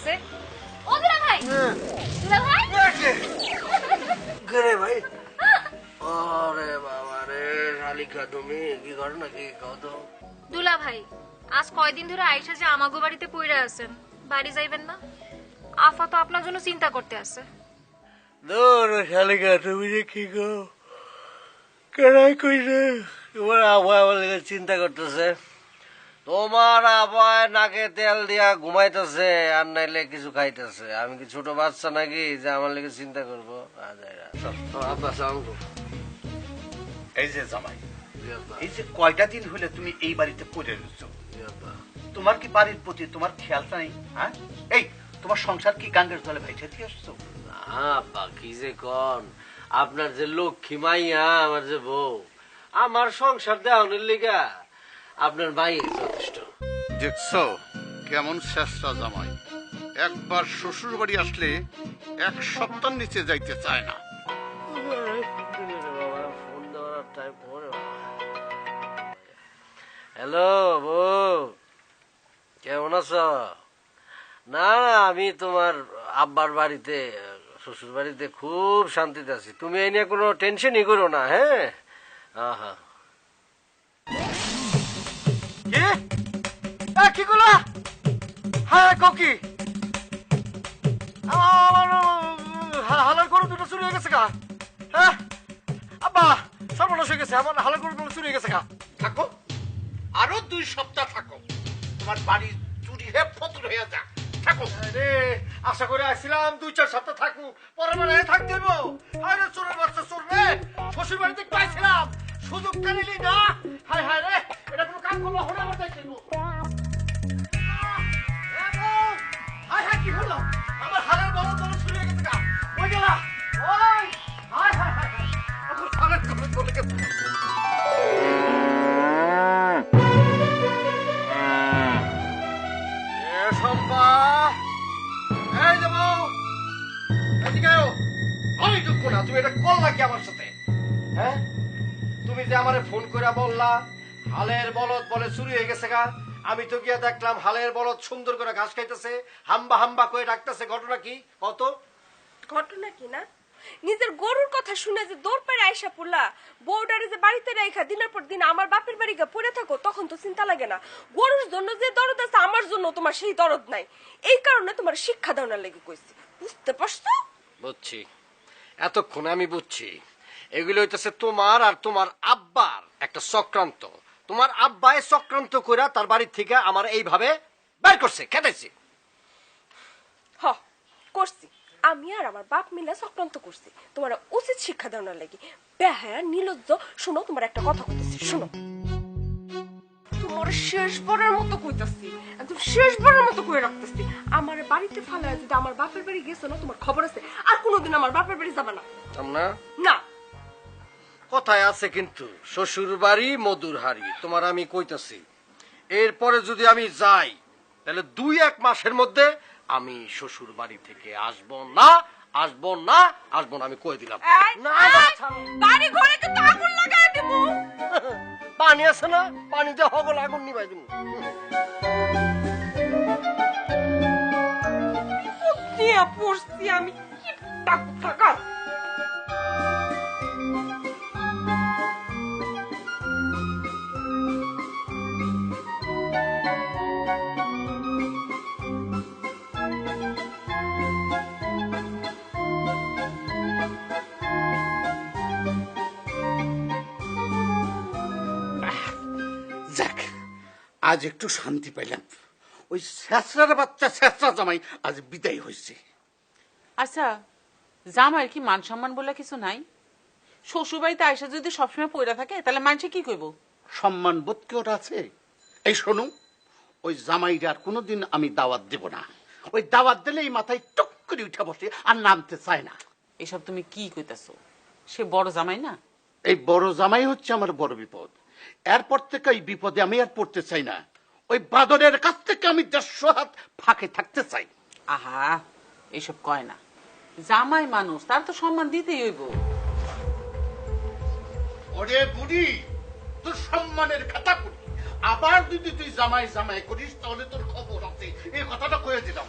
গেছে। ও দুলা ভাই, দুলা ভাই, করে ভাই। আরে বাবা রে, শালিকা তুমি কি করো নাকি কত? দুলা ভাই, আজ কয়দিন ধরে আয়েশা যে আমাগো বাড়িতে পইরা আছেন, বাড়ি যাইবেন না? আফা তো আপনার জন্য চিন্তা করতে আছে। দূর শালিকা তুমি যে কি গো, কেনাই কইছে তোমার আবহাওয়া আমার লেগে চিন্তা করতেছে। তোমার আবহাওয়া নাকে তেল দিয়া ঘুমাইতেছে আর নাইলে কিছু খাইতেছে। আমি কি ছোট বাচ্চা নাকি যে আমার লেগে চিন্তা করবো? আব্বা সালাম। এই যে জামাই, এই যে কয়টা দিন হলে তুমি এই বাড়িতে পড়ে রয়েছো, তোমার কি বাড়ির প্রতি তোমার খেয়াল নাই? হ্যাঁ, এই তোমার সংসার কি গাঙ্গের জলে ভাইসা দিয়ে আসছো? আব্বা কি যে কন, আপনার যে লক্ষ্মী মাইয়া আমার যে বউ, আমার সংসার দেওয়ানোর লিগা আপনার মাই যথেষ্ট। দেখছো কেমন চেষ্টা জামাই, একবার শ্বশুর বাড়ি আসলে এক সপ্তাহ নিচে যাইতে চায় না। হ্যালো বউ, কেমন আছো? না না, আমি তোমার আব্বার বাড়িতে, শ্বশুর বাড়িতে খুব শান্তিতে আছি। তুমি এই নিয়ে কোনো টেনশনই করো না। হ্যাঁ হ্যাঁ। কি করলা? হ্যাঁ ককি হালার গরু দুটো চুরি হয়ে গেছে গা। হ্যাঁ আব্বা, সর্বনাশ হয়ে গেছে, আমার হালার গরু দুটো চুরি হয়ে গেছে গা। থাকো, আরো 2 সপ্তাহ থাকো, তোমার বাড়ি চুরি হয়ে ফতুর হয়ে যা। থাকো রে, আশা করে আসছিলাম 2-4 সপ্তাহ থাকবো, পরে বেলায় থাকতে হইব। আরে চোরের বাচ্চা চোর রে, শ্বশুর বাড়িতে পাইছিলাম, সুযোগটা নিলি না। হায় হায় রে, এটা কোনো কাম করবো হলে আমার দেখছিল। হায় হায়, কি হলো? আমার হালের বড় বড় চুরি হয়ে গেছে গা। ওই গেলা, ওই হায় হায় হায়, আমার হালের বড় চলে গেছে। শম্পা, এই যে বউ, এদিকে আয়ো। আমি দুঃখ না, তুমি এটা করলা কি আমার সাথে? হ্যাঁ, তুমি যে আমারে ফোন করে বললা হালের বলদ বলে চুরি হয়ে গেছে গা, আমি তো গিয়া দেখলাম হালের বলদ সুন্দর করে ঘাস খাইতেছে, হাম্বা হাম্বা করে ডাকতেছে। ঘটনা কি কত? ঘটনা কি না, নিজের গরুর কথা শুনে যে দৌড় পেরে আইসা পড়লা, বউডারে যে বাড়িতে রেখা দিনের পর দিন আমার বাপের বাড়ি গিয়ে পড়ে থাকো, তখন তো চিন্তা লাগে না। গরুর জন্য যে দরদ আছে আমার জন্য তোমার সেই দরদ নাই। এই কারণে তোমার শিক্ষা দেওয়ার লেগে কইছি, বুঝতে পারছো? বুঝছি, এতক্ষণ আমি বুঝছি। এগুলো হইতেছে তোমার আর তোমার আব্বার একটা চক্রান্ত। তোমার আব্বাই চক্রান্ত করে তার বাড়ির থেকে আমার এইভাবে বের করছে, খেতেছি। হ, করছি। আমি আর আমার বাপ মিলে চক্রান্ত করছি তোমার উচিত শিক্ষা দেওয়ার লেগে। বেহায়া নির্লজ্জ, শোনো তোমার একটা কথা কইতেছি, শোনো। তোমার শেষবারের মতো কইতাছি, একদম শেষবারের মতো কই রাখতেছি, আমার বাড়িতে ফালায় যদি আমার বাপের বাড়ি গেছো না, তোমার খবর আছে আর কোনোদিন আমার বাপের বাড়ি যাবে না। না না, কথায় আছে কিন্তু, শ্বশুর বাড়ি মধুর হাড়ি। তোমার আমি কইতাছি, এরপরে যদি আমি যাই তাহলে 2-1 মাসের মধ্যে আমি শ্বশুর বাড়ি থেকে আসবো না, আসবো না, আসবো না, আমি কই দিলাম। না, বাড়ি ঘরে কিন্তু আগুন লাগায় দেব। পানি আছে না, পানিতে হগল আগুন নিবাই দিব। দিয়া পড়ছি আমি, কি টাকা। যাক, আজ একটু শান্তি পাইলাম। ওই ছেঁচড়ার বাচ্চা ছেঁচড়া জামাই আজ বিদায় হয়েছে। আচ্ছা, জামাইয়ের কি মান সম্মান বলে কিছু নাই? শ্বশুর বাড়িতে আইসা যদি সবসময় পয়রা থাকে তাহলে মানুষে কি কইব? সম্মান বোধ কি ওটা আছে? এই শোনো, ওই জামাইটা আর কোনোদিন আমি দাওয়াত দেব না। ওই দাওয়াত দিলেই মাথায় টুক করে উঠে বসে আর নামতে চায় না। এসব তুমি কি কইতাছো? সে বড় জামাই না? এই বড় জামাই হচ্ছে আমার বড় বিপদ। এরপর থেকে এই বিপদে আমি আর পড়তে চাই না। ওই বাদরের কাছ থেকে আমি 150 হাত ফাঁকে থাকতে চাই। আহা, এসব কয় না। জামাই মানুষ, তার তো সম্মান দিতেই হইব। ওরে বুড়ি, তোর সম্মানের খাতা করি, আবার যদি তুই জামাই জামাই করিস তাহলে তোর খবর আছে, এই কথাটা কয়ে দিলাম।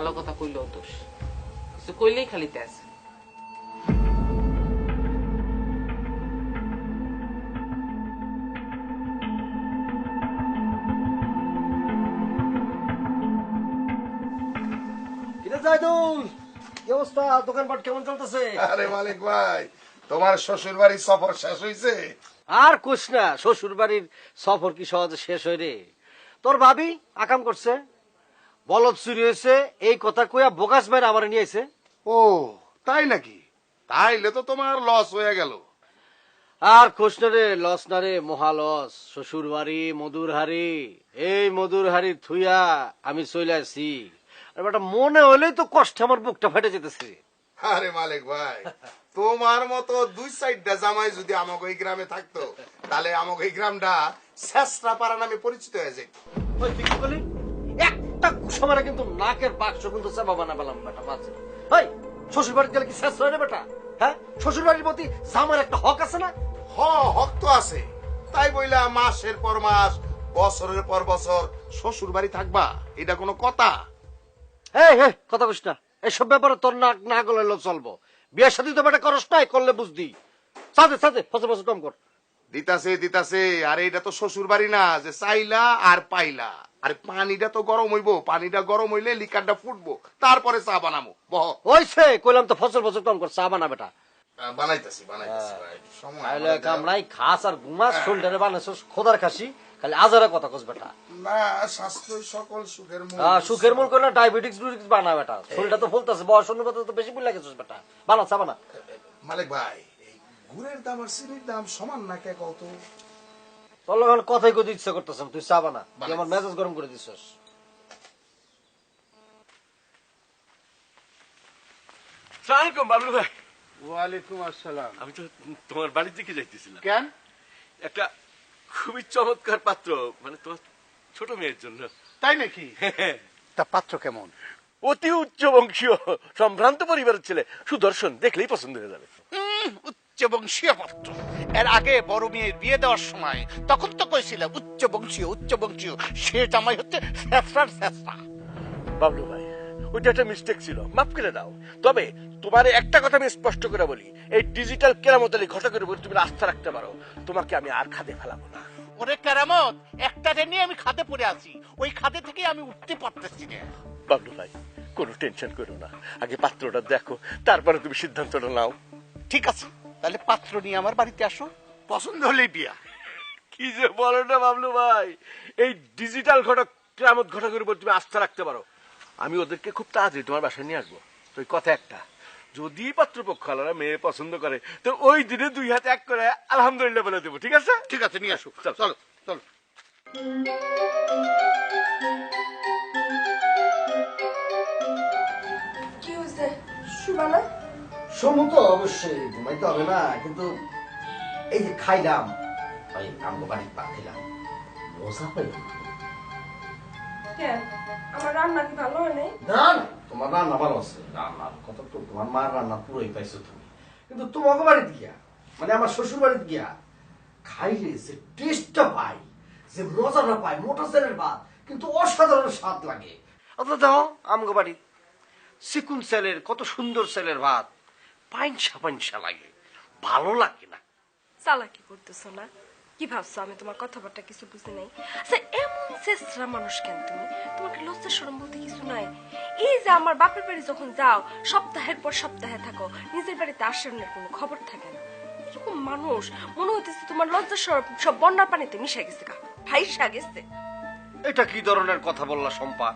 ভালো কথা কইলেও দোষ, কিছু কইলেই খালি তেজ। কিরে জাইদুল, কি অবস্থা? দোকানপাট কেমন চলতেছে? আরে মালিক ভাই, তোমার শ্বশুর বাড়ির সফর শেষ হয়েছে? আর কোস না, শ্বশুর বাড়ির সফর কি সহজে শেষ হয় রে? তোর ভাবি আকাম করছে, বলদ চুরি হয়েছে এই কথা কইয়া বোকাস ভাই আমার নিয়ে আইছে। ও তাই নাকি? তাইলে তো তোমার লস হয়ে গেল। আর কোস না রে, লস না রে, মহা লস। শ্বশুর বাড়ি মধুর হাড়ি, এই মধুর হাড়ির থুইয়া আমি চলে আসি। আর বেটা মনে হইলেই তো কষ্ট আমার বুকটা ফেটে যেতেছে। আরে মালিক ভাই, তোমার মতো দুই সাইডটা জামাই যদি আমাকে এই গ্রামে থাকতো, তাহলে আমাকে এই গ্রামটা শেষরা পাড়া নামে পরিচিত হয়ে যেত। ওই তুই কি বলি? একটা সময় কিন্তু নাকের বাক্স কিন্তু চাপা বানা পেলাম বেটা বাচ্চা। ভাই শ্বশুর বাড়িতে গেলে কি শেষ হয় না বেটা? হ্যাঁ, শ্বশুর বাড়ির প্রতি জামার একটা হক আছে না? হক তো আছে, তাই বইলা মাসের পর মাস, বছরের পর বছর শ্বশুর বাড়ি থাকবা, এটা কোনো কথা? এই হে, কথা কইস না, এসব ব্যাপারে তোর নাক না গলাইলেও চলবো। বিয়ের সাথে তো বেটা করস নাই, করলে বুঝদি। সাথে সাথে ফসল ফসল কম কর। দিতাছে, আর এটা তো শ্বশুর বাড়ি না যে চাইলা আর পাইলা। আরে পানিটা তো গরম হইব, পানিটা গরম হইলে লিকারটা ফুটবো, তারপরে চা বানাবো। বহ ওইছে কইলাম তো ফসল ফসল কম কর, চা বানা বেটা। বানাইতেছি ভাই, সময় তাইলে আমাদের কাম দেওয়া- নাই, খাস আর ঘুমাস, শরীরটারে বানাইছস খোদার খাসি, খালি আজারে কথা কস বেটা। না, স্বাস্থ্য সকল সুখের মূল। সুখের মূল করে ডায়াবেটিক্স ডুয়াবেটিক্স বানা বেটা। শরীরটা তো ফুলতেছে, বয়স অনুপাতে তো বেশি বুঝ লাগেছস বেটা। বানা চা বানা। মালিক ভাই, এই গুড়ের দাম আর চিনির দাম সমান না কে কত? তোর লোক কথাই কইতে ইচ্ছা করতেছ, তুই চা বানা, তুই আমার মেজাজ গরম করে দিছস। সালামালাইকুম বাবলু ভাই। ওয়ালাইকুম আসসালাম। আমি তো তোমার বাড়ির দিকে যাইতেছিলাম। কেন? একটা খুবই চমৎকার পাত্র, মানে তোমার ছোট মেয়ের জন্য। তাই নাকি? তা পাত্র কেমন? অতি উচ্চ বংশীয় সম্ভ্রান্ত পরিবারের ছেলে, সুদর্শন, দেখলেই পছন্দ হয়ে যাবে। উচ্চ বংশীয় পাত্র। এর আগে বড় মেয়ের বিয়ে দেওয়ার সময় তখন তো কইছিল উচ্চ বংশীয়। সে জামাই হচ্ছে শেষরার শেষরা। বাবলু ভাই, ওইটা একটা মিস্টেক ছিল, মাফ করে দাও। তবে তোমার একটা কথা আমি স্পষ্ট করে বলি, এই ডিজিটাল কেরামতালি ঘটকের উপর তুমি আস্থা রাখতে পারো, তোমাকে আমি আর খাদে ফেলাবো না। ওরে কেরামত, একটা নিয়ে আমি খাদে পড়ে আছি, ওই খাদে থেকে আমি উঠতে পারতেছি না। বাবলু ভাই, কোনো টেনশন করো না, আগে পাত্রটা দেখো, তারপরে তুমি সিদ্ধান্তটা নাও। ঠিক আছে, তাহলে পাত্র নিয়ে আমার বাড়িতে আসো, পছন্দ হলেই বিয়া। কি যে বলো না বাবলু ভাই, এই ডিজিটাল ঘটক কেরামত ঘটকের উপর তুমি আস্থা রাখতে পারো। আমি ওদেরকে খুব তাড়াতাড়ি তোমার বাসায় নিয়ে আসবো। তো ওই কথা একটা, যদি পাত্রপক্ষ আলাদা মেয়ে পছন্দ করে, তো ওই দিনে দুই হাতে এক করে আলহামদুলিল্লাহ বলে দেবো, ঠিক আছে? ঠিক আছে, নিয়ে আসো। চল। চলো চলো। কি হয়েছে সুবানা? সমু তো অবশ্যই ঘুমাইতে হবে না, কিন্তু এই যে খাইলাম, ওই আমগো বাড়ির পা খেলাম, মজা পাইলাম। কেন, আমার রান্না কি ভালো হয় নাই? না না, তোমার রান্না ভালো আছে, রান্নার কথা তো তোমার মার রান্না পুরোই পাইছো তুমি, কিন্তু তোমাকে বাড়িতে গিয়া, মানে আমার শ্বশুর বাড়িতে গিয়া খাইলে যে টেস্টটা পাই, যে মজাটা পাই, মোটা সেলের ভাত কিন্তু অসাধারণ স্বাদ লাগে। অথচ দেখো আমগো বাড়ি চিকুন সেলের, কত সুন্দর সেলের ভাত, পাইনসা লাগে, ভালো লাগে না। চালাকি করতেছো না? কি ভাবছো আমি তোমার কথাবার্তা কিছু বুঝি নাই? আচ্ছা, এমন চেষ্টা মানুষ কেন তুমি? তোমার কি লজ্জা শরম বলতে কিছু নাই? এই যে আমার বাপের বাড়ি যখন যাও, সপ্তাহের পর সপ্তাহে থাকো, নিজের বাড়িতে আসার কোনো খবর থাকে না। এরকম মানুষ মনে হইতেছে তোমার লজ্জা শরম সব বন্যার পানিতে মিশে গেছে, ভাইসা গেছে। এটা কি ধরনের কথা বললা শম্পা?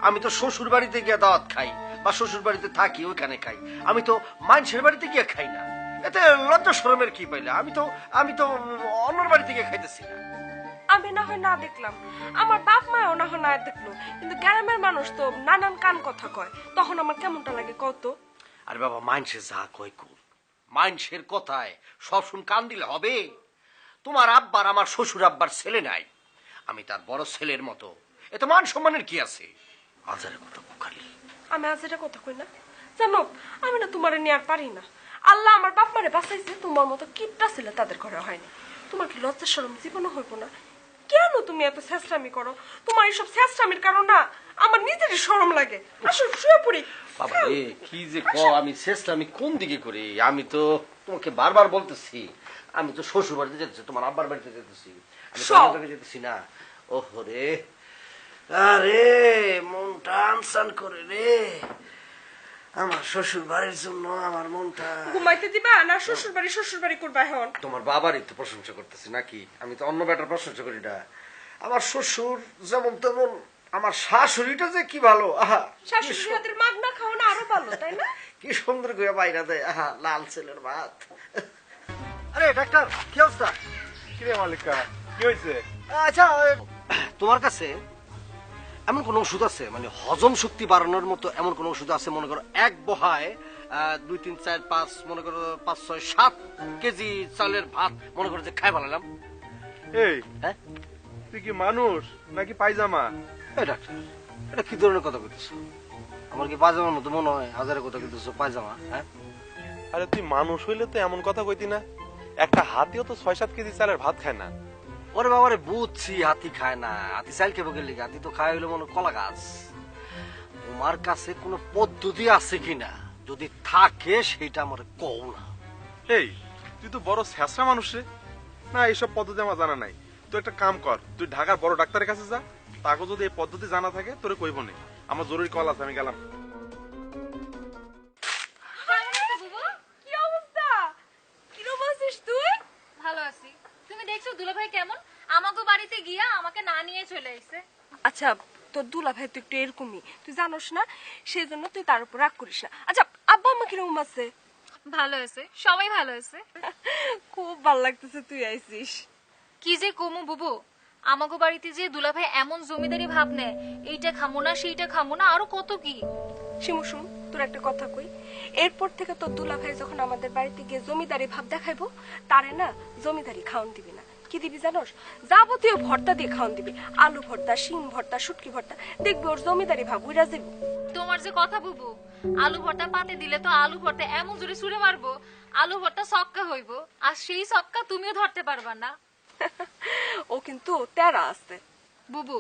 আমি তো শ্বশুর বাড়িতে গিয়ে দাওয়াত খাই, বা শ্বশুর বাড়িতে থাকি ওইখানে খাই, আমি তো মানুষের বাড়িতে গিয়ে খাই না। এতে লজ্জা শরমের কি পাইলা? আমি তো অন্যের বাড়িতে গিয়ে খাইতেছি না। আমি না হয় না দেখলাম, আমার বাপ মাও না হয় না দেখলো, কিন্তু গ্রামের মানুষ তো নানান কান কথা কয়, তখন আমার কেমনটা লাগে কত? আরে বাবা, মানুষের যা কয় কুল, মানুষের কথায় সব শুন কান দিলে হবে? তোমার আব্বার আমার শ্বশুর আব্বার ছেলে নাই, আমি তার বড় ছেলের মতো, এতে মান সম্মানের কি আছে? আজারের কথা খালি। আমি আজ এটা কথা কই না, জানো আমি না তোমার নিয়ে আর পারি না। আল্লাহ আমার বাপ মারে বাঁচাইছে, তোমার মতো কিপটা ছেলে তাদের ঘরে হয়নি। তোমার কি লজ্জা শরম জীবনও হইব না? কেন তুমি এত চেষ্টামি করো? তোমার এইসব চেষ্টামির কারণ না আমার নিজেরই শরম লাগে। আসলে শুয়ে পড়ি। বাবা রে কি যে আমি শেষটা আমি কোন দিকে করি? আমি তো তোমাকে বারবার বলতেছি আমি তো শ্বশুর বাড়িতে যেতেছি, তোমার আব্বার বাড়িতে যেতেছি, আমি সব। তোমার যেতেছি না। ওহো রে, আরে মনটা আনসান করে রে আমার শ্বশুর বাড়ির জন্য। আমার মনটা ঘুমাইতে দিবা না শ্বশুর বাড়ি করবা এখন? তোমার বাবারই তো প্রশংসা করতেছি নাকি? আমি তো অন্য বেটার প্রশংসা করি না। আমার শ্বশুর যেমন তেমন আমার শাশুড়িটা যে কি ভালো, আহা শাশুড়ির হাতের মাগনা খাও না আরো ভালো, তাই না? কি সুন্দর করে বাইরা দেয়, আহা লাল ছেলের ভাত। আরে ডাক্তার কি অবস্থা? কিরে মালিকা, কি হয়েছে? আচ্ছা তোমার কাছে এমন কোন ওষুধ আছে মানে হজম শক্তি বাড়ানোর মতো এমন কোন ওষুধ আছে? মনে করো এক বহায় 2, 3, 4, 5 মনে করো 5, 6, 7 কেজি চালের ভাত মনে করো যে খাই ভালাম। এই হ্যাঁ তুই কি মানুষ নাকি পায়জামা? এই ডাক্তার এটা কি ধরনের কথা বলতেছো? আমার কি পায়জামার মতো মনে হয়? হাজারের কথা বলতেছো পায়জামা? হ্যাঁ আরে তুই মানুষ হইলে তো এমন কথা কইতি না। একটা হাতিও তো 6-7 কেজি চালের ভাত খায় না। ওরে বাবারে বুঝছি হাতি খায় না, হাতি চাল খেবো গেলে হাতি তো খায় হইলো মনে কলা গাছ। তোমার কাছে কোনো পদ্ধতি আছে কিনা? যদি থাকে সেটা আমার কও না। এই তুই তো বড় ছেঁচড়া মানুষ রে। না এইসব পদ্ধতি আমার জানা নাই। তুই একটা কাম কর, তুই ঢাকার বড় ডাক্তারের কাছে যা, তাকে যদি এই পদ্ধতি জানা থাকে তোরে কইব নে। আমার জরুরি কল আছে, আমি গেলাম। কি অবস্থা? কিরকম আছিস তুই? ভালো আছি। তুমি দেখছো দুলাভাই কেমন আমাগো বাড়িতে গিয়া আমাকে না নিয়ে চলে আইছে। আচ্ছা তোর দুলা ভাই তো একটু এরকমই, তুই জানোস না, সেই জন্য তুই তার উপর রাগ করিস না। আচ্ছা আব্বা আম্মা কিরকম আছে? ভালো আছে, সবাই ভালো আছে। খুব ভালো লাগতেছে তুই আইছিস। কি যে কমু বুবু, আমাগো বাড়িতে যে দুলাভাই এমন জমিদারি ভাব নেয়, এইটা খামো না সেইটা খামো না আরো কত কি। শিমু শুন, তোর একটা কথা কই, এরপর থেকে তোর দুলা ভাই যখন আমাদের বাড়িতে গিয়ে জমিদারি ভাব দেখাইবো, তারে না জমিদারি খাওয়ান দিবি না। কি দিবি জানোস? যাবতীয় ভর্তা দিয়ে খাওয়ান দিবি, আলু ভর্তা, শিম ভর্তা, শুটকি ভর্তা, দেখবি ওর জমিদারি ভাব উইরা যাবো। তোমার যে কথা বুবু, আলু ভর্তা পাতে দিলে তো আলু ভর্তা এমন জোরে ছুঁড়ে মারবো, আলু ভর্তা সক্কা হইব, আর সেই সক্কা তুমিও ধরতে পারবা না। ও কিন্তু তেরা আছে বুবু,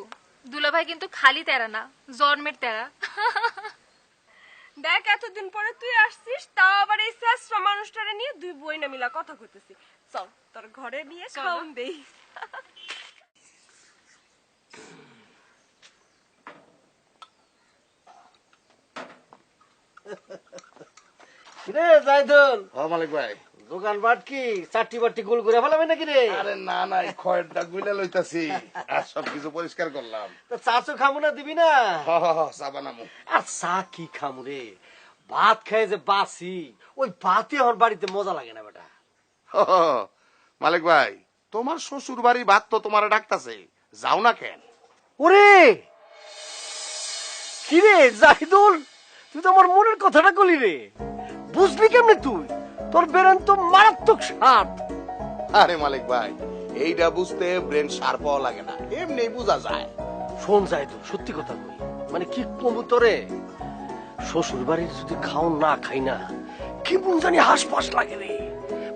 দুলাভাই কিন্তু খালি তেরা না, জন্মের তেরা। দেখ এতদিন পরে তুই আসছিস, তাও আবার এই শেষরা মানুষটারে নিয়ে দুই বই না মিলা কথা কইতেছি। চল তোর ঘরে নিয়ে খাওন দেই। রে জাইদুল, হ মালিক ভাই। দোকানপাট কি চারটি বাটি গোল করে ফেলাবে নাকি রে? আরে না না, এই খয়েরটা গুইলা লইতাছি আর সবকিছু পরিষ্কার করলাম। তা চাচো খামু না দিবি না? হ হ হ, চা বানামু। আর চা কি খামু রে? ভাত খাই যে বাসি, ওই ভাতই আমার বাড়িতে মজা লাগে না বেটা। হ হ, মালিক ভাই তোমার শ্বশুর বাড়ি ভাত তো তোমার ডাকতাছে, যাও না কেন? ওরে কি রে জাহিদুল, তুই তো আমার মনের কথাটা কলি রে। বুঝলি কেমনে তুই? তোর বেরেন তো মারাত্মক সাপ। আরে মালিক ভাই, এইটা বুঝতে ব্রেন শার্প হওয়া লাগে না, এমনি বোঝা যায়। শোন জাহিদুল, সত্যি কথা কই, মানে কি কমু তোরে, শ্বশুর বাড়ির যদি খাওন না খাই না কেমন জানি হাসপাস লাগে রে।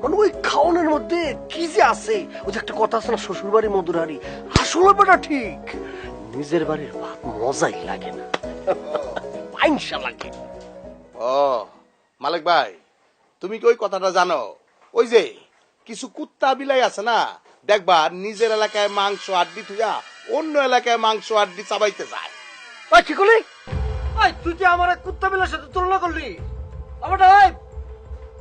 মানে ওই খাওনের মধ্যে কি যে আছে, ওই যে একটা কথা আছে না, শ্বশুর বাড়ির মধুর হাড়ি। আসলে বেটা ঠিক, নিজের বাড়ির ভাত মজাই লাগে না, পাইনসা লাগে। ও মালিক ভাই, তুমি কি ওই কথাটা জানো? ওই যে কিছু কুত্তা বিলাই আছে না, দেখবা নিজের এলাকায় মাংস আড্ডি থুইয়া অন্য এলাকায় মাংস আড্ডি চাবাইতে যায়। ওই কি করলি? ওই তুই যে আমার কুত্তা বিলার সাথে তুলনা করলি? আমাটা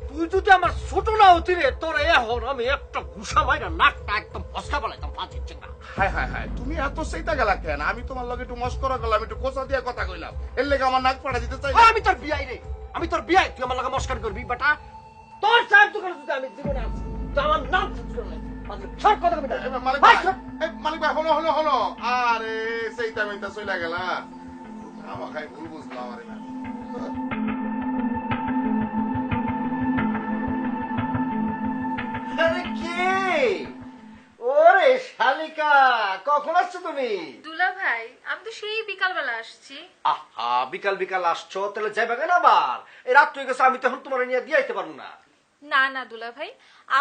তুই যদি আমার ছোট না হতি রে, তোর এখন আমি একটা ঘুষা মাইরা নাকটা একদম ফসকা বলাইতাম পাঁচির না। হায় হায় হায়, তুমি এত সেইটা গেলা কেন? আমি তোমার লগে একটু মস্করা করলাম, একটু কোচা দিয়ে কথা কইলাম, এর লেগে আমার নাক পাড়া দিতে চাই। আমি তোর বিয়াই রে, আমি তোর বিয়াই, তুই আমার লাগা মস্কার করবি বেটা? তোর চায়ের দোকানে যদি আমি জীবনে আছি তো আমার নাম চেঞ্জ করলে সব কথা কবি না। মালিক ভাই, মালিক ভাই হলো হলো হলো, আরে সেইটা মিনটা চলে গেলা, আমাকে ভুল বুঝলাম। আরে আরে কে? ওরে শালিকা, কখন আসছো তুমি? দুলাভাই আমি তো সেই বিকালবেলা আসছি। আহা, বিকাল বিকাল আসছো, তাহলে যাইবে কেন আবার? এই রাত হয়ে গেছে, আমি তো এখন তোমার নিয়ে দিয়ে আইতে পারবো না। না না দুলাভাই,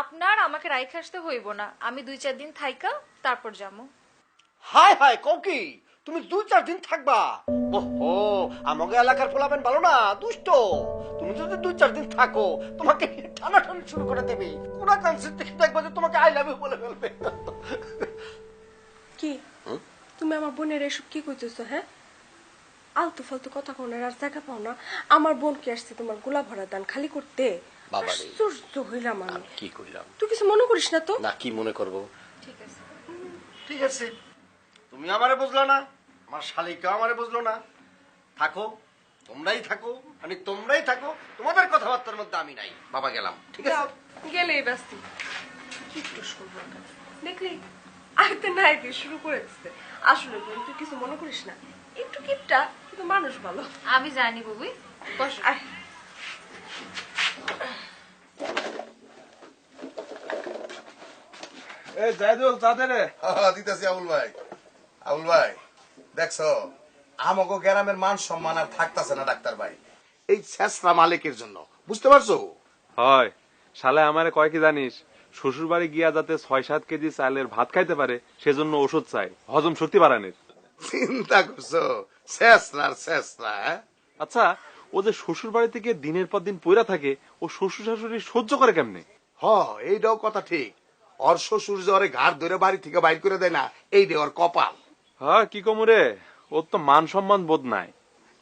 আপনার আমাকে রাইখে আসতে হইব না, আমি 2-4 দিন থাইকা তারপর যাবো। হায় হায় কৌকি, তুমি 2-4 দিন থাকবা? ওহো, আমাকে এলাকার ফলাবেন ভালো না, দুষ্ট। তুমি যদি 2-4 দিন থাকো, তোমাকে টানাটানি শুরু করে দেবে। কোন কানসেপ্ট দেখে দেখবা যে তোমাকে আই লাভ ইউ বলে ফেলবে। কি তুমি আমার বোনের এসব কি কইতেছো? হ্যাঁ, আলতু ফালতু কথা কোনের আর জায়গা পাও না। আমার বোন কি আসছে তোমার গোলা ভরা দান খালি করতে? বাবারে। আশ্চর্য হইলাম আমি। কি কইলাম? তুই কিছু মনে করিস না তো? না, কি মনে করব? ঠিক আছে। ঠিক আছে, তুমি আমারে বুঝলো না, আমার শালিকাও আমারে বুঝলো না। থাকো, তোমরাই থাকো, মানে তোমরাই থাকো, তোমাদের কথাবার্তার মধ্যে আমি নাই। বাবা গেলাম, ঠিক আছে? যাও, গেলেই ব্যস্ত। কি দোষ করবো ওটা? দেখলি আইতে না আইতে শুরু করে দিচ্ছে। আসলে বোন, তুই কিছু মনে করিস না, একটু কিপটা কিন্তু মানুষ ভালো। আমি জানি বুবু। বস, আয়। এই জায়দুল চাঁদে রে। দিতেছি আবুল ভাই। আবুল ভাই, দেখছো আমাকে গ্রামের মান সম্মান আর থাকতেছে না ডাক্তার ভাই, এই শেষরা মালিকের জন্য, বুঝতে পারছো? হয় শালা আমারে কয় কি জানিস, শ্বশুর বাড়ি গিয়া যাতে 6-7 কেজি চালের ভাত খাইতে পারে সেজন্য ওষুধ চাই হজম শক্তি বাড়ানোর। চিন্তা করছো? শেষরার শেষরা। আচ্ছা, ও যে শ্বশুর বাড়ি থেকে দিনের পর দিন পইরা থাকে, ও শ্বশুর শাশুড়ি সহ্য করে কেমনে? এইটাও কথা ঠিক। ওর শ্বশুর যে ওরে ঘাড় ধরে বাড়ি থেকে বাইর করে দেয় না, এইটা ওর কপাল। হ্যাঁ, কি কমু রে, ওর তো মান সম্মান বোধ নাই।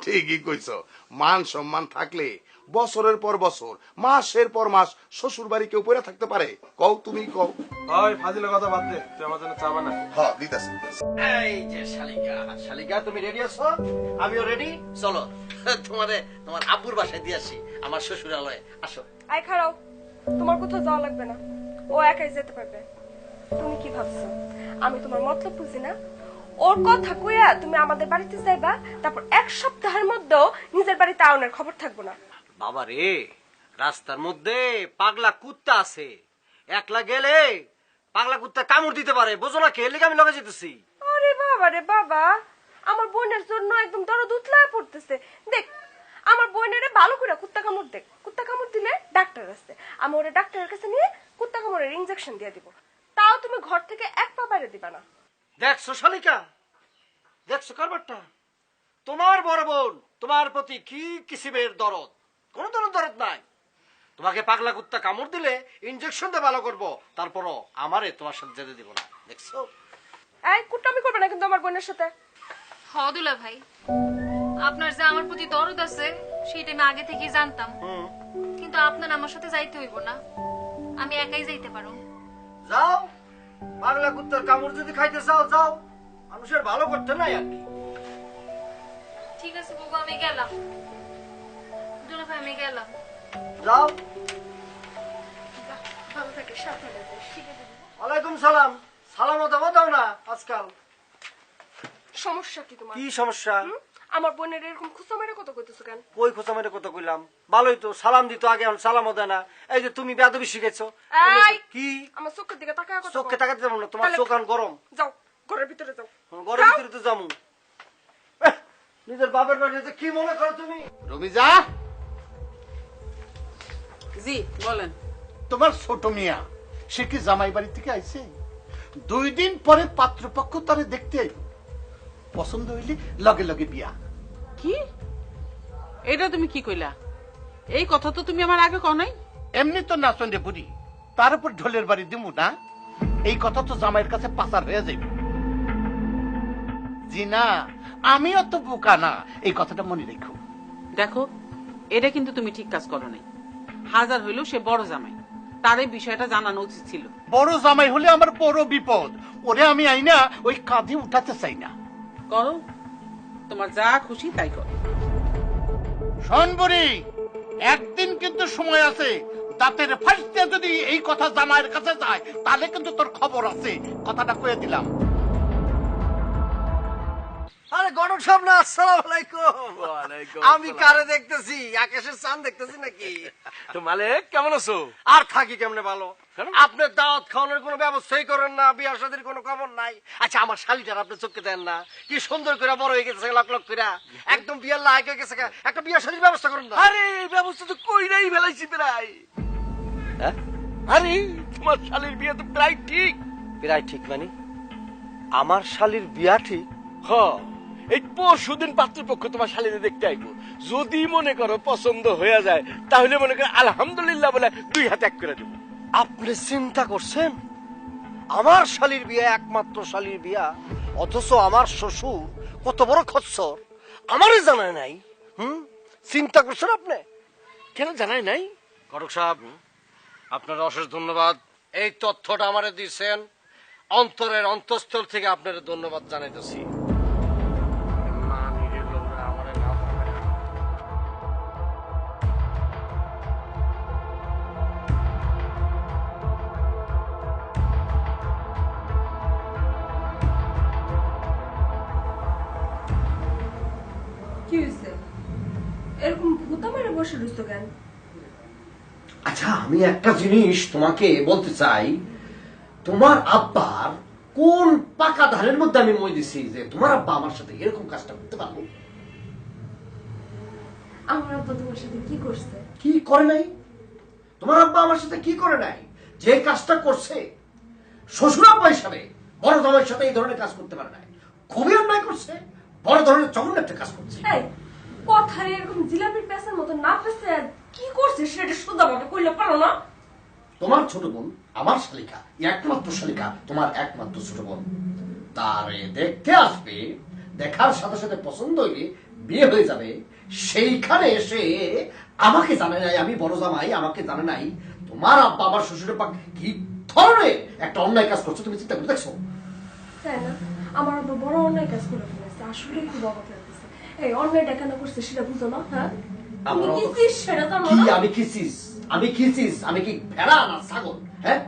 ঠিকই কইছো, মান সম্মান থাকলে বছরের পর বছর, মাসের পর মাস শ্বশুর বাড়ি কেউ পড়ে থাকতে পারে? কও, তুমি কও। হয় ফাজিলের কথা বাদ দে, তুই আমার জন্য চা বানা। দিতেছি। এই যে শালিকা, শালিকা তুমি রেডি আছো? আমিও রেডি। চলো তোমার আব্বুর বাসায় দিয়ে আসি, আমার শ্বশুরালয়ে। আসো। আয় খাড়াও, তোমার কোথাও যাওয়া লাগবে না, ও একাই যেতে পারবে। তুমি কি ভাবছো আমি তোমার মতলব বুঝি না? ওর কথা কইয়া তুমি আমাদের বাড়িতে যাইবা, তারপর 1 সপ্তাহের মধ্যেও নিজের বাড়িতে আউনের খবর থাকবো না। বাবা রে, রাস্তার মধ্যে পাগলা কুত্তা আছে, একলা গেলে পাগলা কুত্তা কামড় দিতে পারে, বোঝো না? খেলে আমি লগে যেতেছি। আরে বাবা রে বাবা, আমার বোনের জন্য একদম দরদ উতলায় পড়তেছে। দেখ, আমার বোনের ভালো করে কুত্তা কামড় দেখ, কুত্তা কামড় দিলে ডাক্তার আছে, আমি ওরে ডাক্তারের কাছে নিয়ে কুত্তা কামড়ের ইনজেকশন দিয়ে দিব। তাও তুমি ঘর থেকে 1 পা বাইরে দিবা না। দেখছো শালিকা, দেখছো কারবারটা? তোমার বড় বোন তোমার প্রতি কি কিসিমের দরদ? কোন ধরনের দরদ নাই। তোমাকে পাগলা কুত্তা কামড় দিলে ইনজেকশন দিয়ে ভালো করবো, তারপরও আমারে তোমার সাথে যেতে দিব না। দেখছো? এই কুট্টামি করবে না কিন্তু আমার বোনের সাথে। হদুলা ভাই, আপনার যে আমার প্রতি দরদ আছে সেটা আমি আগে থেকেই জানতাম, কিন্তু আপনার আমার সাথে যাইতে হইব না, আমি একাই যাইতে পারো। যাও, পাগলা কুত্তার কামড় যদি খাইতে চাও যাও, মানুষের ভালো করতে নাই আর কি। ঠিক আছে বাবু, আমি গেলাম। দুলা ভাই, আমি গেলাম। যাও। ভালো থাকে, সাবধানে যাস। ঠিক আছে। ওয়ালাইকুম সালাম। সালামও দেবো দাও না আজকাল। সমস্যা কি তোমার? কি সমস্যা? আমার বোনের এরকম খুচা মেরে কত কইতেছো কেন? কই খোঁচা মেরে কত কইলাম? ভালোই তো, সালাম দিত আগে, এখন সালামও দেয় না। এই যে তুমি বেয়াদবি শিখেছো। এই, কি? আমার চোখের দিকে তাকায় কথা চোখে কও। তাকাতে যাবো না, তোমার তাহলে- চোখ এখন গরম। যাও, ঘরের ভিতরে যাও। ঘরের ভিতরে তো যাবো। নিজের বাপের বাড়িতে কি মনে করো তুমি? রমিজা, জি বলেন। তোমার ছোট মিয়া সে কি জামাই বাড়ি থেকে আইছে? 2 দিন পরে পাত্রপক্ষ তারে দেখতে আইব, পছন্দ হইলে লগে লগে বিয়া। কি এটা তুমি কি কইলা? এই কথা তো তুমি আমার আগে কও নাই। এমনি তো নাচন রে বুড়ি, তার উপর ঢোলের বাড়ি দিমু না? এই কথা তো জামাইয়ের কাছে পাচার হয়ে যাবে। জি না, আমিও তো বোকা না, এই কথাটা মনে রেখো। দেখো, এটা কিন্তু তুমি ঠিক কাজ করো নাই। হাজার হইলেও সে বড় জামাই, তার এই বিষয়টা জানানো উচিত ছিল। বড় জামাই হলে আমার বড় বিপদ, ওরে আমি আইনা ওই কাঁধে উঠাতে চাই না। করো, তোমার যা খুশি তাই করো। শোন বুড়ি, একদিন কিন্তু সময় আছে, দাঁতের ফাঁসতে যদি এই কথা জামাইয়ের কাছে যায় তাহলে কিন্তু তোর খবর আছে, কথাটা কয়ে দিলাম। আরে গণক সাহেব না, আসসালামু আলাইকুম। ওয়ালাইকুম আমি কারে দেখতেছি? আকাশের চাঁদ দেখতেছি নাকি? তো মালিক কেমন আছো? আর থাকি কেমনে ভালো? আপনার দাওয়াত খাওয়ানোর কোনো ব্যবস্থাই করেন না, বিয়ার শাদীর কোনো খবর নাই। আচ্ছা, আমার শালিটার আপনি চোখে দেন না? কি সুন্দর করে বড় হয়ে গেছে, লাখ লাখ করে একদম বিয়ার লায়ক হয়ে গেছে। একটা বিয়ার শাদীর ব্যবস্থা করেন না? আরে এই ব্যবস্থা তো কইরাই ফেলাইছি প্রায়। আরে তোমার শালির বিয়ে তো প্রায় ঠিক। প্রায় ঠিক মানে? আমার শালির বিয়া ঠিক? হ, এই পরশুদিন পাত্রপক্ষ তোমার শালীরে দেখতে আইবো। যদি মনে করো পছন্দ হয়ে যায়, তাহলে মনে করো আলহামদুলিল্লাহ বলে 2 হাত এক করে দেবো। আপনি চিন্তা করছেন আমার শালির বিয়া, একমাত্র শালির বিয়া, অথচ আমার শ্বশুর কত বড় খচ্চর আমারই জানায় নাই? চিন্তা করছেন আপনি? কেন জানাই নাই? ঘটক সাহেব, আপনার অশেষ ধন্যবাদ। এই তথ্যটা আমারে দিয়েছেন, অন্তরের অন্তঃস্থল থেকে আপনার ধন্যবাদ জানাইতেছি। কি হয়েছে? এরকম ভূতা মেরে বসে রইছো কেন? আচ্ছা, আমি একটা জিনিস তোমাকে বলতে চাই, তোমার আব্বার কোন পাকা ধারের মধ্যে আমি মই দিছি যে তোমার আব্বা আমার সাথে এরকম কাজটা করতে পারবো? আমার আব্বা তোমার সাথে কি করছে? কি করে নাই? তোমার আব্বা আমার সাথে কি করে নাই? যে কাজটা করছে, শ্বশুর আব্বা হিসাবে বড় জামাইয়ের সাথে এই ধরনের কাজ করতে পারে নাই। খুবই অন্যায় করছে, বড় ধরনের জঘন্য একটা কাজ করছে। এই কথায় এরকম জিলাপির প্যাসের মতো না ফেসে কি করছে সেটা সুদাভাবে কইলে পারো না? তোমার ছোট বোন আমার শালিকা, একমাত্র শালিকা, তোমার একমাত্র ছোট বোন, তারে দেখতে আসবে, দেখার সাথে সাথে পছন্দ হইলে বিয়ে হয়ে যাবে, সেইখানে এসে আমাকে জানে নাই আমি বড় জামাই, আমাকে জানে নাই তোমার আব্বা আমার শ্বশুরের পাক কি ধরনের একটা অন্যায় কাজ করছো, তুমি চিন্তা করে দেখছো? তাই না? আমার আব্বা বড় অন্যায় কাজ করে ফেলেছে, আসলে খুব অবাক লাগতেছে। এই অন্যায়টা কেন করছে সেটা বুঝো না? হ্যাঁ, তুমি আমার কি অত- চিস সেটা জানো কি না? আমি কি চিজ? আমি কি ভেড়া না ছাগল? হ্যাঁ,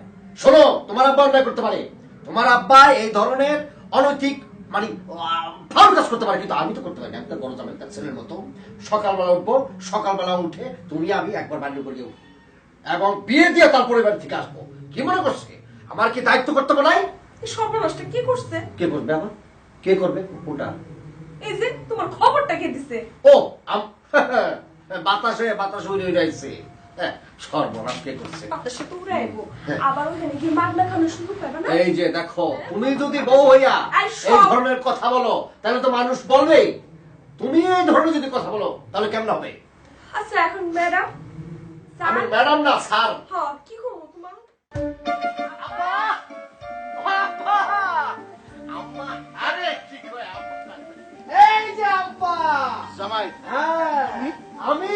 শোনো, তোমার আব্বা অন্যায় করতে পারে, তোমার আব্বা এই ধরনের অনৈতিক মানে ফাউল কাজ করতে পারে, কিন্তু আমি তো করতে পারি না। আমি তো বড় জামাই, তার ছেলের মতো সকালবেলা উঠবো, সকালবেলা উঠে তুমি আমি একবার বাড়ি করে উঠবো এবং বিয়ে দিয়ে তারপরে বাড়ি থেকে আসবো। কি মনে করছে আমার কি দায়িত্ব কর্তব্য নাই? এই সর্বনাশটা কি করছে? কে করবে আমার? কে করবে ওটা? এই যে তোমার খবরটা কে দিছে? ও বাতাসে উড়ে উড়াইছে। হ্যাঁ, সর্বনাশ কে করছে? বাতাসে তো উড়াইবো, হ্যাঁ। আবার ওখানে গিয়ে মাগনা খানোর সুযোগ পাবে না? এই যে দেখো, তুমি যদি বউ হইয়া এই সব- এই ধরনের কথা বলো তাহলে তো মানুষ বলবে, তুমি এই ধরনের যদি কথা বলো তাহলে কেমন হবে? আচ্ছা এখন ম্যাডাম আমি ম্যাডাম না স্যার। হ্যাঁ, কি করবো তোমার? এই যে আব্বা জামাই, হ্যাঁ, আমি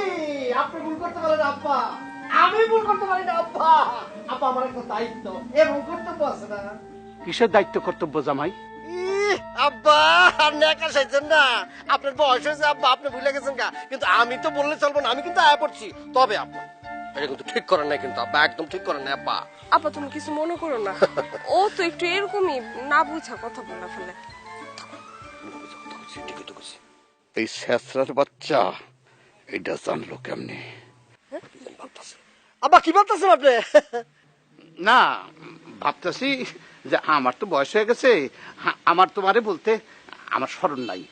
আপনি ভুল করতে পারেন আব্বা, আমি ভুল করতে পারি না আব্বা। আব্বা, আমার একটা দায়িত্ব এবং কর্তব্য আছে না? কিসের দায়িত্ব কর্তব্য জামাই? আব্বা আর নেকা সাইছেন না, আপনার বয়স হয়েছে আব্বা, আপনি ভুলে গেছেন গা। কিন্তু আমি তো বললে চলবো না, আমি কিন্তু আয়া পড়ছি। তবে আব্বা, এটা কিন্তু ঠিক করেন নাই, কিন্তু আব্বা একদম ঠিক করেন নাই আব্বা। আপা তুমি কিছু মনে করো না, ও তো একটু এরকমই না বুঝা কথা বলে ফেলে। ঠিকই তো করছি। এই শেষরার বাচ্চা এটা জানলো কেমনি? আব্বা কি বলতেছেন আপনি? না, ভাবতেছি যে আমার তো বয়স হয়ে গেছে, আমার তোমারে বলতে আমার স্মরণ নাই,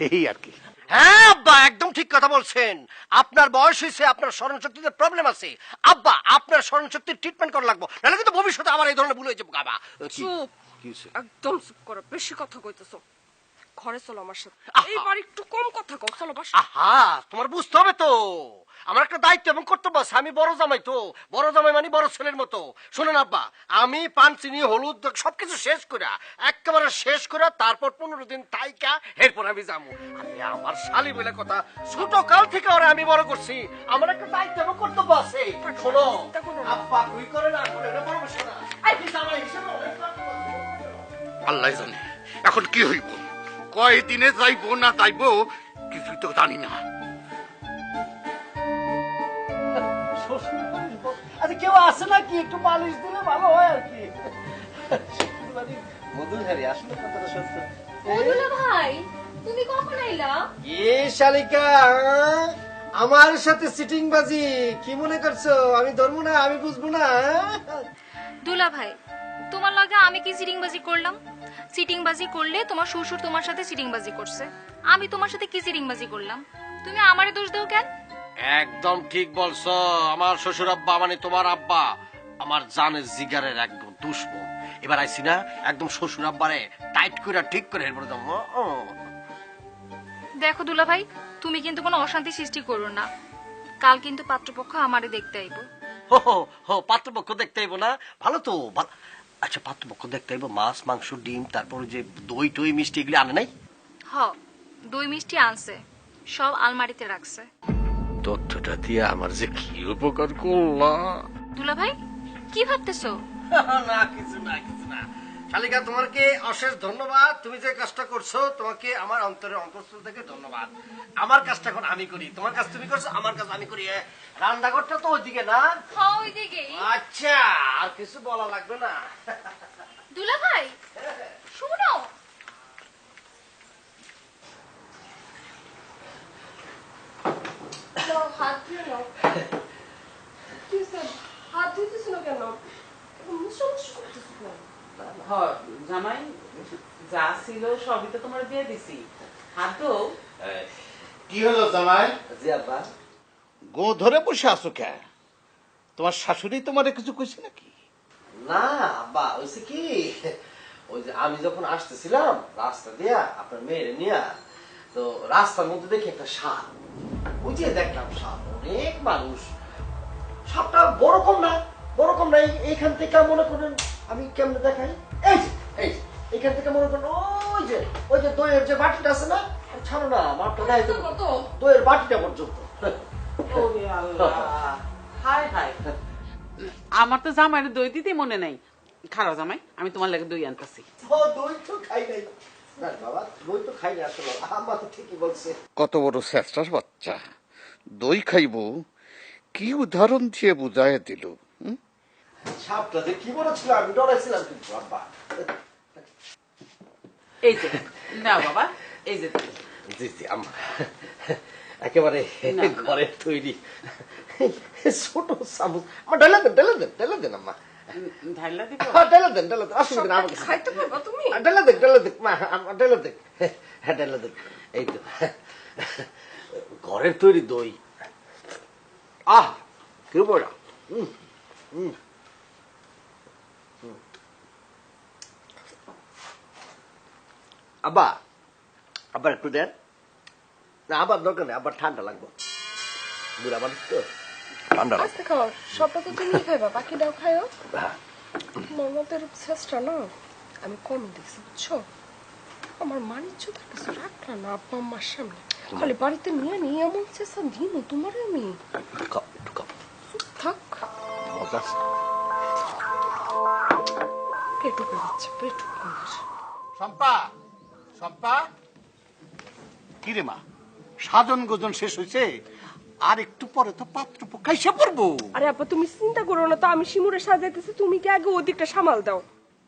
এই আর কি। হ্যাঁ আব্বা, একদম ঠিক কথা বলছেন। আপনার বয়স হয়েছে, আপনার স্মরণ শক্তিতে প্রবলেম আছে আব্বা। আপনার স্মরণ শক্তির ট্রিটমেন্ট করা লাগবে, নাহলে কিন্তু ভবিষ্যতে আবার এই ধরনের ভুল হয়ে যাবো আব্বা। চুপ, একদম চুপ করো, বেশি কথা কইতেছো। ঘরে চলো আমার সাথে, আহা। এইবার একটু কম কথা কও, চলো বাসা। আহা, তোমার বুঝতে হবে তো আমার একটা দায়িত্ব এবং কর্তব্য আছে। আমি বড় জামাই, তো বড় জামাই মানে বড় ছেলের মতো। শোনেন আব্বা, আমি পান চিনি হলুদ সবকিছু শেষ করে, একেবারে শেষ করে তারপর 15 দিন তাইকা এরপর আমি যাবো। আমি আমার শালি বলে কথা, ছোট কাল থেকে ওরা আমি বড় করছি, আমার একটা দায়িত্ব এবং কর্তব্য আছে। শোনো চিন্তা করো না। আব্বা, তুই করে না করে এটা বড় বিষয় না। আমি জামাই হিসেবে অনেক কর্তব্য আছে। আল্লাহ জানে এখন কি হইব, কয়দিনে যাইবো না যাইবো কিছুই তো জানি না। আচ্ছা, কেউ আছে নাকি একটু পালিশ দিলে ভালো হয় আর কি। মধুধারী, আসলে কথাটা সত্য। দুলা ভাই, তুমি কখন আইলা? এ শালিকা, আমার সাথে সিটিং বাজি কি মনে করছো? আমি ধরবো না, আমি বুঝবো না? দুলা ভাই, তোমার লগে আমি কি চিটিংবাজি করলাম? চিটিংবাজি করলে তোমার শ্বশুর তোমার সাথে চিটিংবাজি করছে, আমি তোমার সাথে কি চিটিংবাজি করলাম? তুমি আমারে দোষ দাও কেন? একদম ঠিক বলছো। আমার শ্বশুর আব্বা মানে তোমার আব্বা আমার জানের জিগারের একদম দুশ্মন। এবার আইসি না একদম শ্বশুর আব্বারে টাইট করে ঠিক করে এরপরে যাবো। দেখো দুলা ভাই, তুমি কিন্তু কোনো অশান্তি সৃষ্টি করো না। কাল কিন্তু পাত্রপক্ষ আমারে দেখতে আইবো। হো হো হো, পাত্রপক্ষ দেখতে আইবো না? ভালো তো ভালো। আচ্ছা পাত্রপক্ষ দেখতে আইবো, মাছ মাংস ডিম তারপরে যে দই টই মিষ্টি এগুলি আনে নাই? হ, দই মিষ্টি আনছে, সব আলমারিতে রাখছে। তথ্যটা দিয়ে আমার যে কি উপকার করলা। দুলা ভাই কি ভাবতেছো? না কিছু না কিছু না। শালিকা তোমাকে অশেষ ধন্যবাদ, তুমি যে কাজটা করছো তোমাকে আমার অন্তরের অন্তঃস্থল থেকে ধন্যবাদ। আমার কাজটা এখন আমি করি, তোমার কাজ তুমি করছো, আমার কাজ আমি করি। রান্নাঘরটা তো ওইদিকে না? হ্যাঁ ওইদিকেই। আচ্ছা আর কিছু বলা লাগবে না। দুলা ভাই শুনো, হাত ধুয়ে নাও। কি হইছে? হাত ধুইতেছ না কেন? সমস্যা করতেছ না। জামাই যা ছিল সবই তো তোমার দিয়ে দিছি, হাত ধো। কি হলো জামাই? জি আব্বা। গো ধরে বসে আছো কে? তোমার শাশুড়ি তোমারে কিছু কইছে নাকি? না আব্বা, হয়েছে কি, ওই যে আমি যখন আসতেছিলাম রাস্তা দিয়া আপনার মেয়েরে নিয়া, তো রাস্তার মধ্যে দেখি একটা সাপ। ওই যে দেখলাম সাপ, অনেক মানুষ। সাপটা বড় কম না, বড় কম না। এইখান থেকে মনে করেন আমি কেমনে দেখাই, এই যে এই যে এইখান থেকে মনে করেন ওই যে দইয়ের যে বাটিটা আছে না, ছাড়ো না মাপটা নাই তো, দইয়ের বাটিটা পর্যন্ত। ওরে আল্লাহ, হায় হায়। আমার তো জামাইয়ের দই দিতে মনে নাই। খারাপ জামাই, আমি তোমার লাগে দই আনতেছি। ও দই তো খাই নাই না বাবা, দই তো খাই না আসলে। আম্মা তো ঠিকই বলছে। কত বড় চেষ্টার বাচ্চা, দই খাইব কি উদাহরণ দিয়ে বুঝাই দিল। সাপটা যে কি বড় ছিল, আমি ডরাইছিলাম কিন্তু আব্বা। এই যে নাও বাবা, এই যে জি জি আম্মা, একেবারে ঘরের তৈরি ছোট চামচ। আমার ডালা দেন আম্মা, ঢাইলা দিব। ডালা দেন অসুবিধা না আমার কাছে। খাইতে পারবা তুমি? ডালা দেন মা, আমার ডালা দেন। হ্যাঁ ডালা দেন। এই তো ঘরের তৈরি দই। আহ কি বড়। আব্বা, আবার একটু দেন না। আবার দরকার নেই, আবার ঠান্ডা লাগবে। বুড়া মানুষ তো ঠান্ডা লাগবে। আস্তে খাও, সবটা তো তুমি খাইবা, বাকিটাও খাইও। হ্যাঁ। তোমার মতো এরকম চেষ্টা না আমি কম দেখছি, বুঝছো? আমার মানিজ্যতার কাছে রাখলাম না আব্বা আম্মার সামনে, খালি বাড়িতে নিয়ে নিয়ে এমন চেষ্টা দিন তোমার আমি। খাও, একটু খাও। চুপ থাক, মজা আছে। পেটু করছে পেটু কর। শম্পা, শম্পা, কি রে মা, সাজন গোজন শেষ হয়েছে? আর একটু পরে তো পাত্রপক্ষ এসে পড়বো। আরে আব্বা তুমি চিন্তা করো না তো, আমি শিমুরে সাজাইতেছি, তুমি কি আগে ওদিকটা সামাল দাও।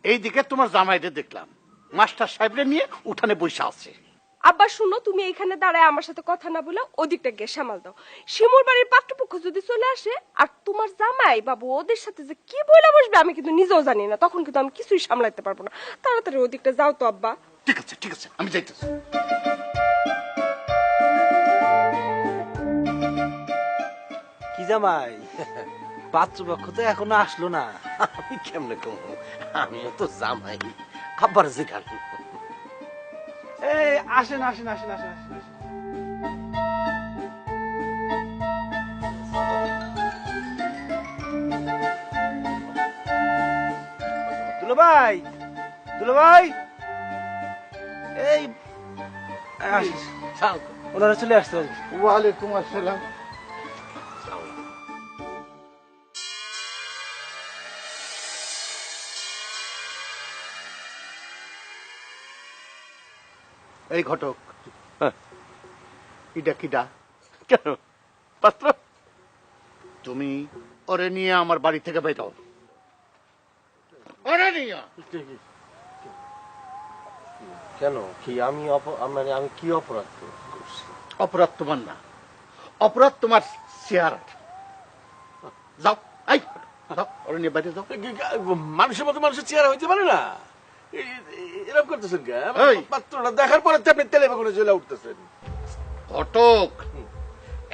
এইদিকে তোমার জামাইরে দেখলাম মাস্টার সাহেবরে নিয়ে উঠানে বসে আছে। আব্বা শুনো, তুমি এইখানে দাঁড়ায় আমার সাথে কথা না বলে ওদিকটা গিয়ে সামাল দাও। শিমুর বাড়ির পাত্রপক্ষ যদি চলে আসে আর তোমার জামাই বাবু ওদের সাথে যে কি বইলা বসবে আমি কিন্তু নিজেও জানি না, তখন কিন্তু আমি কিছুই সামলাইতে পারবো না। তাড়াতাড়ি ওদিকটা যাও তো আব্বা। ঠিক আছে ঠিক আছে, আমি যাইতেছি। কি জামাই, পাত্রপক্ষ তো এখনো আসলো না, আমি কেমনে কমবো? আমিও তো জামাই, আবার যেখান। এই আসেন আসেন আসেন আসেন আসেন আসেন। দুলো ভাই, দুলো ভাই, এই আসিস, ওনারা চলে আসতে। ওয়ালাইকুম আসসালাম। এই ঘটক, ইডা কিডা? কেন পাত্র? তুমি ওরে নিয়ে আমার বাড়ি থেকে বেরো। ওরে নিয়ে কেন কি আমি মানে আমি কি অপরাধ করছি? অপরাধ তোমার না, অপরাধ তোমার চেহারা। যাও, এই যাও, ওরে নিয়ে বাইরে যাও। মানুষের মতো মানুষের চেহারা হইতে পারে না। এরকম করতেছেন কে? এই! পাত্রটা দেখার পরে তো আপনি তেলে বেগুনে জ্বলে উঠতেছেন। ঘটক,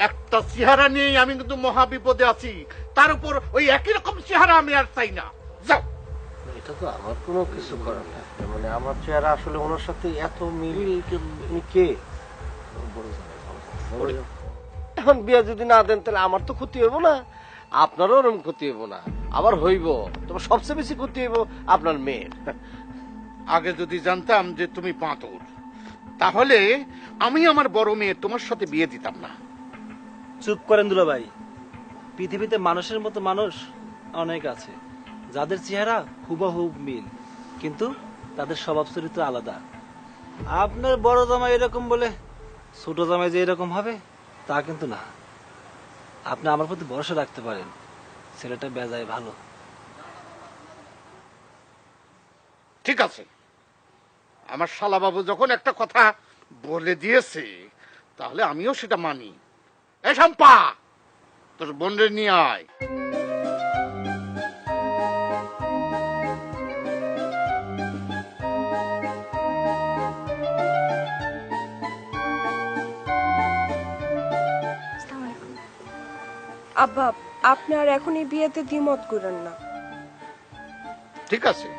একটা চেহারা নিয়েই আমি কিন্তু মহা বিপদে আছি, তার উপর ওই একই রকম চেহারা আমি আর চাই না। যাও। এটা তো আমার কোনো কিছু করার না, মানে আমার চেহারা আসলে ওনার সাথে এত মিল। উনি কে? এখন বিয়া যদি না দেন তাহলে আমার তো ক্ষতি হইব না, আপনারও ওরকম ক্ষতি হইব না, আবার হইব তোমার সবচেয়ে বেশি ক্ষতি হইব আপনার মেয়ের। আগে যদি জানতাম যে তুমি পাঁতর, তাহলে আমি আমার বড় মেয়ে তোমার সাথে বিয়ে দিতাম না। চুপ করেন দুলাভাই, পৃথিবীতে মানুষের মতো মানুষ অনেক আছে যাদের চেহারা হুবহুব মিল, কিন্তু তাদের স্বভাব চরিত্র আলাদা। আপনার বড় জামাই এরকম বলে ছোট জামাই যে এরকম হবে তা কিন্তু না। আপনি আমার প্রতি ভরসা রাখতে পারেন, ছেলেটা বেজায় ভালো। ঠিক আছে, আমার শালাবাবু যখন একটা কথা বলে দিয়েছে তাহলে আমিও সেটা মানি। এ শম্পা, তোর বোনরে নিয়ে আয়। আব্বা, আপনি আর এখন এই বিয়েতে দ্বিমত করেন না। ঠিক আছে,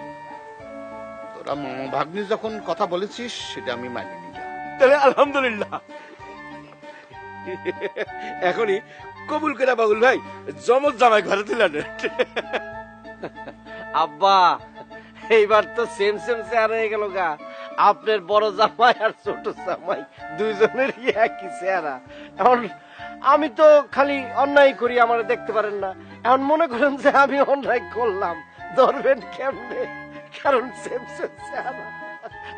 তোরা মামা ভাগ্নি যখন কথা বলেছিস সেটা আমি মানি নিলাম। তাহলে আলহামদুলিল্লাহ, এখনই কবুল করে বাবুল ভাই জমজ জামাই ঘরে তুলেন। আব্বা, এইবার তো সেম সেম চেহারা হয়ে গেল গা, আপনার বড় জামাই আর ছোট জামাই দুইজনের একই চেহারা। এখন আমি তো খালি অন্যায় করি, আমার দেখতে পারেন না। এখন মনে করেন যে আমি অন্যায় করলাম, ধরবেন কেমনে? কারণ সেম সেম চেহারা।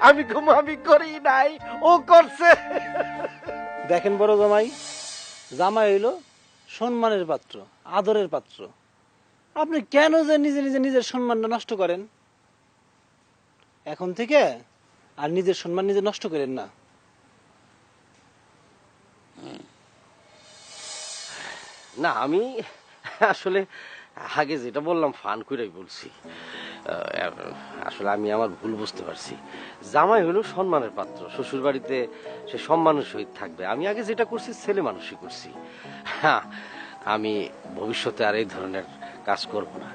আমি করি নাই, ও করছে। দেখেন বড় জামাই, জামাই হইলো সম্মানের পাত্র, আদরের পাত্র। আপনি কেন যে নিজে নিজে নিজের সম্মানটা নষ্ট করেন? এখন থেকে আর নিজের সম্মান নিজে নষ্ট করেন না। না, আমি আসলে আগে যেটা বললাম ফান করেই বলছি। আসলে আমি আমার ভুল বুঝতে পারছি। জামাই হলো সম্মানের পাত্র, শ্বশুর বাড়িতে সে সম্মানের সহিত থাকবে। আমি আগে যেটা করছি ছেলে মানুষই করছি। হ্যাঁ, আমি ভবিষ্যতে আর এই ধরনের কাজ করব না,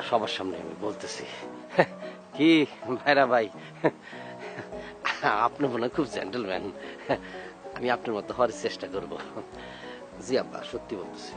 সবার সামনে আমি বলতেছি। কি ভাইরা ভাই, আপনি মনে হয় খুব জেন্টলম্যান। আমি আপনার মতো হওয়ার চেষ্টা করব। জি আব্বা, সত্যি বলতেছি।